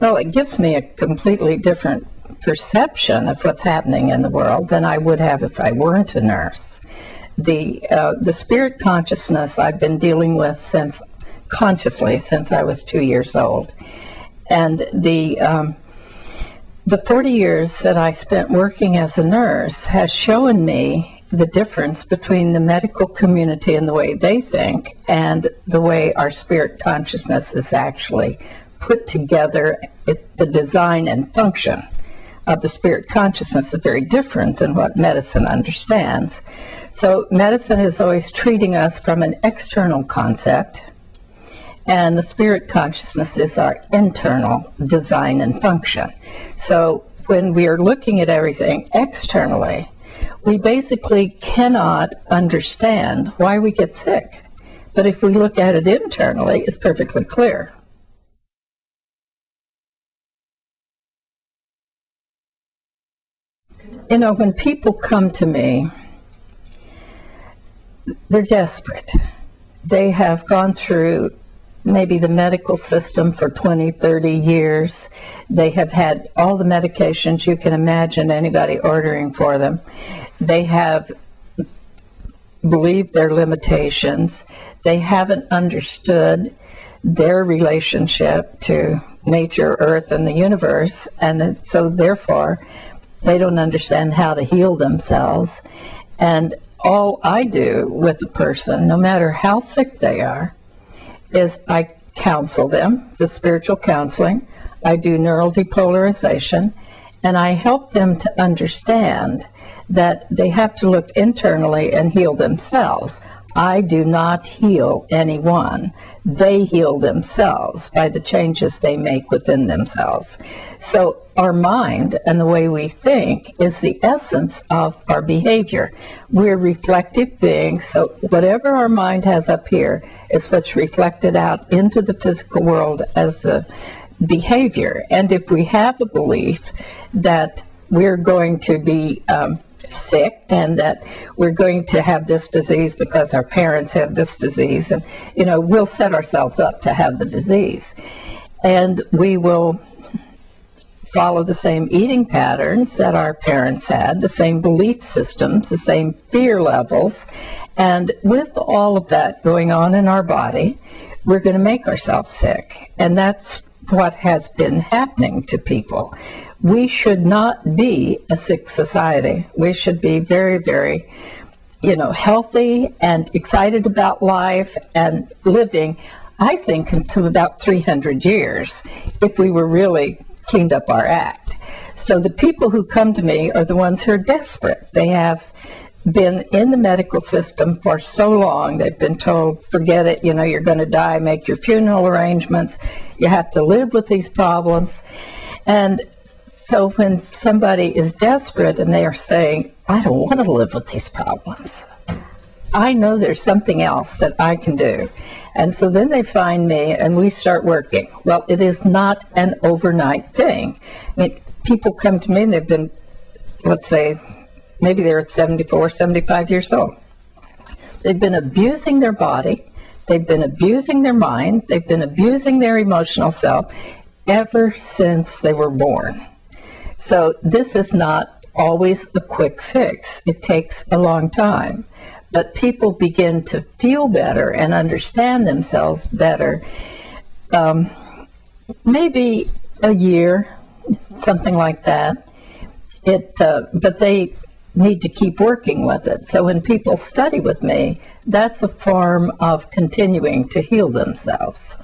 Well, it gives me a completely different perception of what's happening in the world than I would have if I weren't a nurse. The spirit consciousness I've been dealing with consciously since I was 2 years old. And the 40 years that I spent working as a nurse has shown me the difference between the medical community and the way they think and the way our spirit consciousness is actually put together. The design and function of the spirit consciousness is very different than what medicine understands. So medicine is always treating us from an external concept, and the spirit consciousness is our internal design and function. So when we are looking at everything externally, we basically cannot understand why we get sick. But if we look at it internally, it's perfectly clear. You know, when people come to me, they're desperate. They have gone through maybe the medical system for 20, 30 years. They have had all the medications you can imagine anybody ordering for them. They have believed their limitations. They haven't understood their relationship to nature, earth, and the universe, and so therefore they don't understand how to heal themselves. And all I do with a person, no matter how sick they are, is I counsel them, the spiritual counseling. I do neural depolarization, and I help them to understand that they have to look internally and heal themselves. I do not heal anyone. They heal themselves by the changes they make within themselves. So our mind and the way we think is the essence of our behavior. We're reflective beings, so whatever our mind has up here is what's reflected out into the physical world as the behavior. And if we have a belief that we're going to be sick and that we're going to have this disease because our parents had this disease, and you know, we'll set ourselves up to have the disease, and we will follow the same eating patterns that our parents had, the same belief systems, the same fear levels, and with all of that going on in our body, we're going to make ourselves sick. And that's what has been happening to people. We should not be a sick society. We should be very, very, healthy and excited about life and living, I think, until about 300 years, if we were really cleaned up our act. So the people who come to me are the ones who are desperate. They have been in the medical system for so long. They've been told, forget it, you're going to die, make your funeral arrangements. You have to live with these problems. And so when somebody is desperate and they are saying, I don't want to live with these problems, I know there's something else that I can do. And so then they find me and we start working. Well, it is not an overnight thing. I mean, people come to me and they've been, let's say, maybe they're at 74, 75 years old. They've been abusing their body, they've been abusing their mind, they've been abusing their emotional self ever since they were born. So this is not always a quick fix. It takes a long time. But people begin to feel better and understand themselves better, maybe a year, something like that. But they need to keep working with it. So when people study with me, that's a form of continuing to heal themselves.